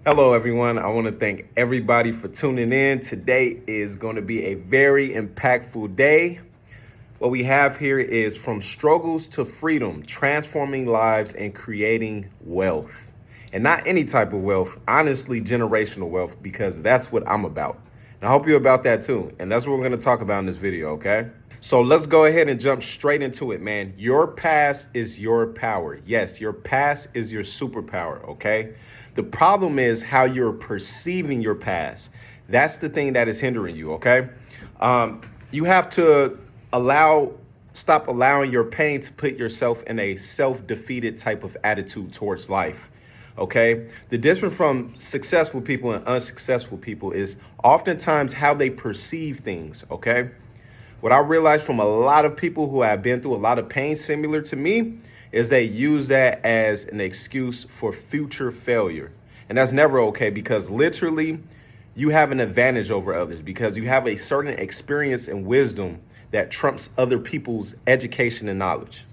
Hello, everyone. I want to thank everybody for tuning in. Today is going to be a very impactful day. What we have here is from struggles to freedom, transforming lives and creating wealth. And not any type of wealth, honestly, generational wealth, because that's what I'm about. And I hope you're about that too. And that's what we're going to talk about in this video, okay? So let's go ahead and jump straight into it, man. Your past is your power. Yes, your past is your superpower, okay? The problem is how you're perceiving your past. That's the thing that is hindering you, okay? You have to stop allowing your pain to put yourself in a self-defeated type of attitude towards life. Okay. The difference from successful people and unsuccessful people is oftentimes how they perceive things. Okay. What I realized from a lot of people who have been through a lot of pain similar to me is they use that as an excuse for future failure. And that's never okay, because literally you have an advantage over others because you have a certain experience and wisdom that trumps other people's education and knowledge.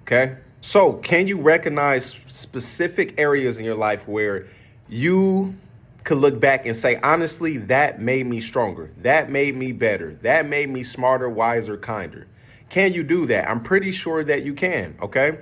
Okay. So can you recognize specific areas in your life where you could look back and say, honestly, that made me stronger. That made me better. That made me smarter, wiser, kinder. Can you do that? I'm pretty sure that you can. Okay.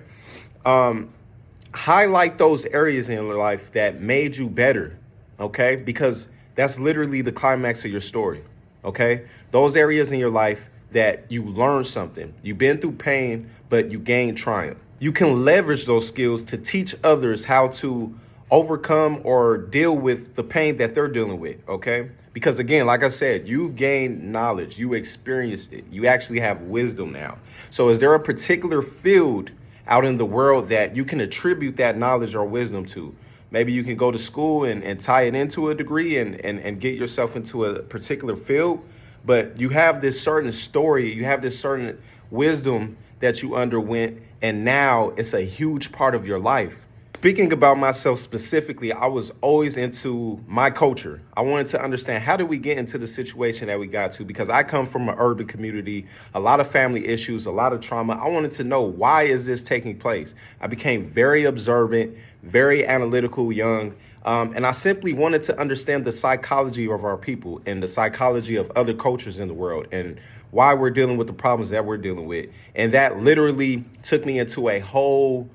Highlight those areas in your life that made you better. Okay. Because that's literally the climax of your story. Okay. Those areas in your life that you learned something. You've been through pain, but you gained triumph. You can leverage those skills to teach others how to overcome or deal with the pain that they're dealing with, okay? Because again, like I said, you've gained knowledge, you experienced it, you actually have wisdom now. So is there a particular field out in the world that you can attribute that knowledge or wisdom to? Maybe you can go to school and tie it into a degree and get yourself into a particular field. But you have this certain story, you have this certain wisdom that you underwent, and now it's a huge part of your life. Speaking about myself specifically, I was always into my culture. I wanted to understand, how did we get into the situation that we got to? Because I come from an urban community, a lot of family issues, a lot of trauma. I wanted to know, why is this taking place? I became very observant, very analytical young. And I simply wanted to understand the psychology of our people and the psychology of other cultures in the world and why we're dealing with the problems that we're dealing with. And that literally took me into a whole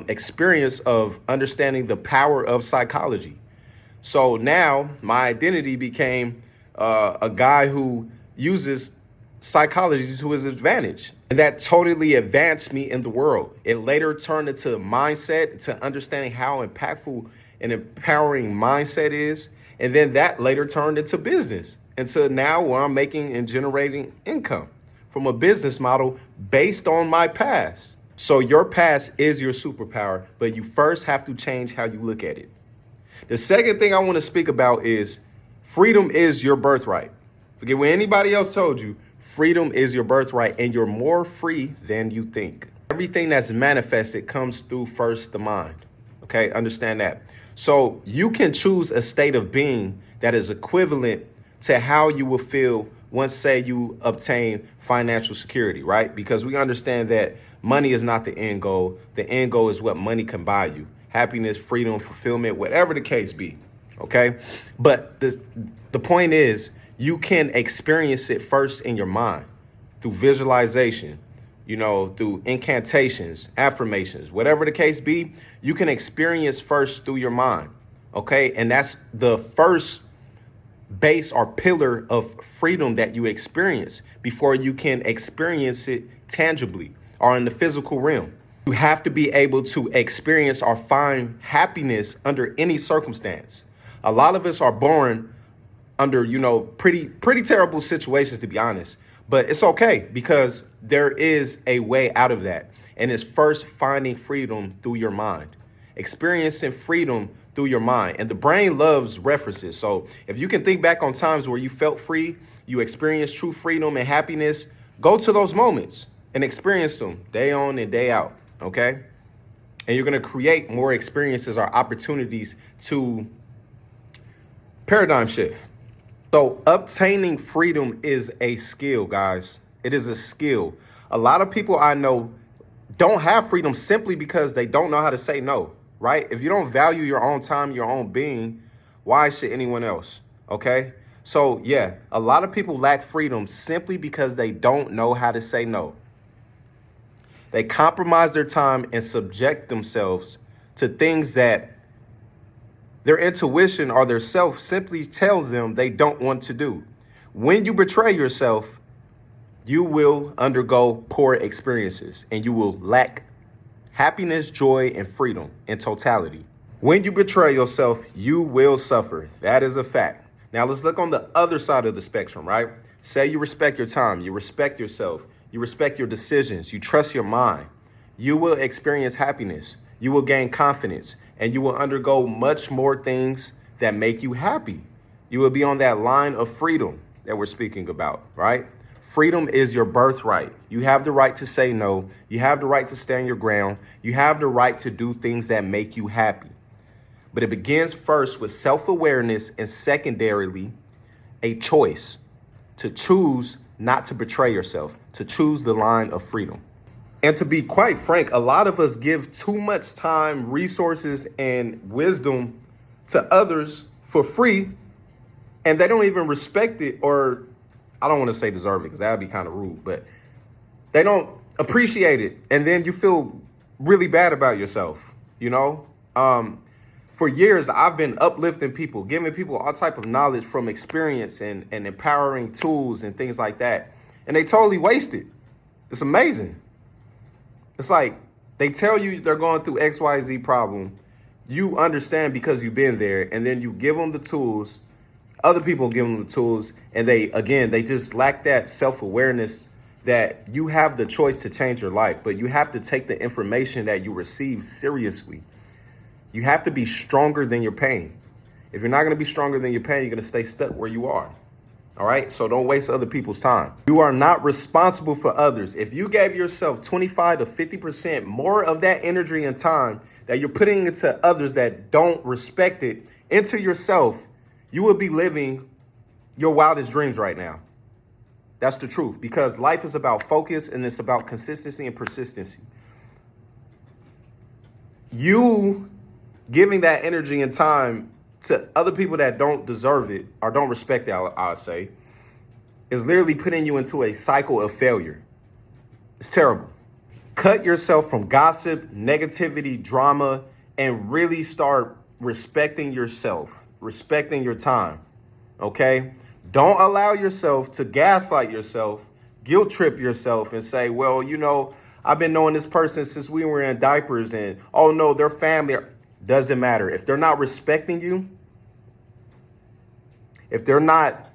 experience of understanding the power of psychology. So now my identity became a guy who uses psychology to his advantage. And that totally advanced me in the world. It later turned into mindset, to understanding how impactful and empowering mindset is. And then that later turned into business. And so now where I'm making and generating income from a business model based on my past. So your past is your superpower, but you first have to change how you look at it. The second thing I want to speak about is freedom is your birthright. Forget what anybody else told you. Freedom is your birthright, and you're more free than you think. Everything that's manifested comes through first the mind. Okay, understand that. So you can choose a state of being that is equivalent to how you will feel once, say, you obtain financial security, right? Because we understand that money is not the end goal. The end goal is what money can buy you. Happiness, freedom, fulfillment, whatever the case be, okay? But the point is, you can experience it first in your mind through visualization, through incantations, affirmations, whatever the case be. You can experience first through your mind, okay? And that's the first base or pillar of freedom that you experience before you can experience it tangibly or in the physical realm. You have to be able to experience or find happiness under any circumstance. A lot of us are born under, pretty terrible situations, to be honest. But it's okay, because there is a way out of that. And it's first finding freedom through your mind, experiencing freedom through your mind. And the brain loves references. So if you can think back on times where you felt free, you experienced true freedom and happiness, go to those moments and experience them day on and day out. Okay. And you're going to create more experiences or opportunities to paradigm shift. So obtaining freedom is a skill, guys. It is a skill. A lot of people I know don't have freedom simply because they don't know how to say no. right? If you don't value your own time, your own being, why should anyone else? Okay. So yeah, a lot of people lack freedom simply because they don't know how to say no. They compromise their time and subject themselves to things that their intuition or their self simply tells them they don't want to do. When you betray yourself, you will undergo poor experiences and you will lack happiness, joy, and freedom in totality. When you betray yourself, you will suffer. That is a fact. Now let's look on the other side of the spectrum, right? Say you respect your time, you respect yourself, you respect your decisions, you trust your mind. You will experience happiness, you will gain confidence, and you will undergo much more things that make you happy. You will be on that line of freedom that we're speaking about, right? Freedom is your birthright. You have the right to say no. You have the right to stand your ground. You have the right to do things that make you happy. But it begins first with self-awareness and secondarily, a choice to choose not to betray yourself, to choose the line of freedom. And to be quite frank, a lot of us give too much time, resources, and wisdom to others for free, and they don't even respect it, or I don't want to say deserve it because that would be kind of rude, but they don't appreciate it. And then you feel really bad about yourself, you know? For years, I've been uplifting people, giving people all type of knowledge from experience and empowering tools and things like that. And they totally waste it. It's amazing. It's like they tell you they're going through XYZ problem. You understand because you've been there, and then you give them the tools. Other people give them the tools, and they just lack that self-awareness that you have the choice to change your life, but you have to take the information that you receive seriously. You have to be stronger than your pain. If you're not going to be stronger than your pain, you're going to stay stuck where you are. All right. So don't waste other people's time. You are not responsible for others. If you gave yourself 25 to 50% more of that energy and time that you're putting into others that don't respect it into yourself, you will be living your wildest dreams right now. That's the truth, because life is about focus and it's about consistency and persistency. You giving that energy and time to other people that don't deserve it or don't respect it, I'll say, is literally putting you into a cycle of failure. It's terrible. Cut yourself from gossip, negativity, drama, and really start respecting yourself, respecting your time, okay? Don't allow yourself to gaslight yourself, guilt trip yourself and say, well, you know, I've been knowing this person since we were in diapers and, oh no, their family. Doesn't matter. If they're not respecting you, if they're not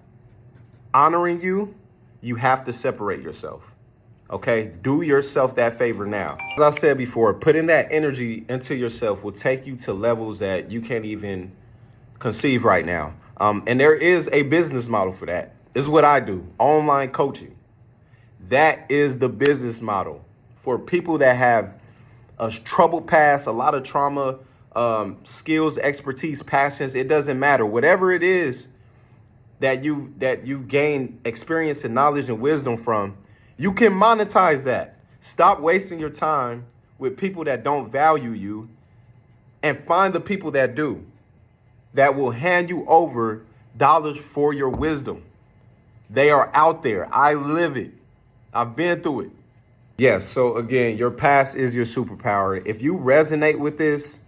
honoring you, you have to separate yourself. Okay? Do yourself that favor now. As I said before, putting that energy into yourself will take you to levels that you can't even conceive right now. And there is a business model for that. This is what I do. Online coaching. That is the business model for people that have a troubled past, a lot of trauma, skills, expertise, passions. It doesn't matter. Whatever it is that you've gained experience and knowledge and wisdom from, you can monetize that. Stop wasting your time with people that don't value you and find the people that do, that will hand you over dollars for your wisdom. They are out there. I live it. I've been through it. Yes. So again, your past is your superpower. If you resonate with this,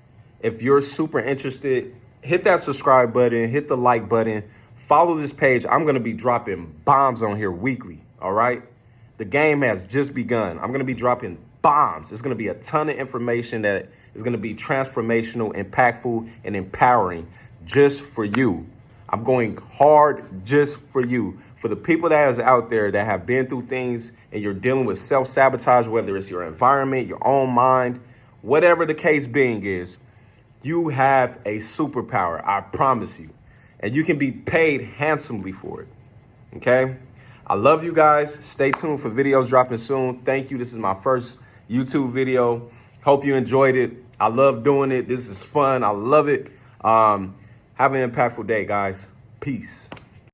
if you're super interested, hit that subscribe button, hit the like button, follow this page. I'm going to be dropping bombs on here weekly. All right. The game has just begun. I'm going to be dropping bombs. It's going to be a ton of information that is going to be transformational, impactful, and empowering just for you. I'm going hard just for you. For the people that is out there that have been through things and you're dealing with self-sabotage, whether it's your environment, your own mind, whatever the case being is, you have a superpower, I promise you. And you can be paid handsomely for it, okay? I love you guys. Stay tuned for videos dropping soon. Thank you. This is my first YouTube video. Hope you enjoyed it. I love doing it. This is fun. I love it. Have an impactful day, guys. Peace.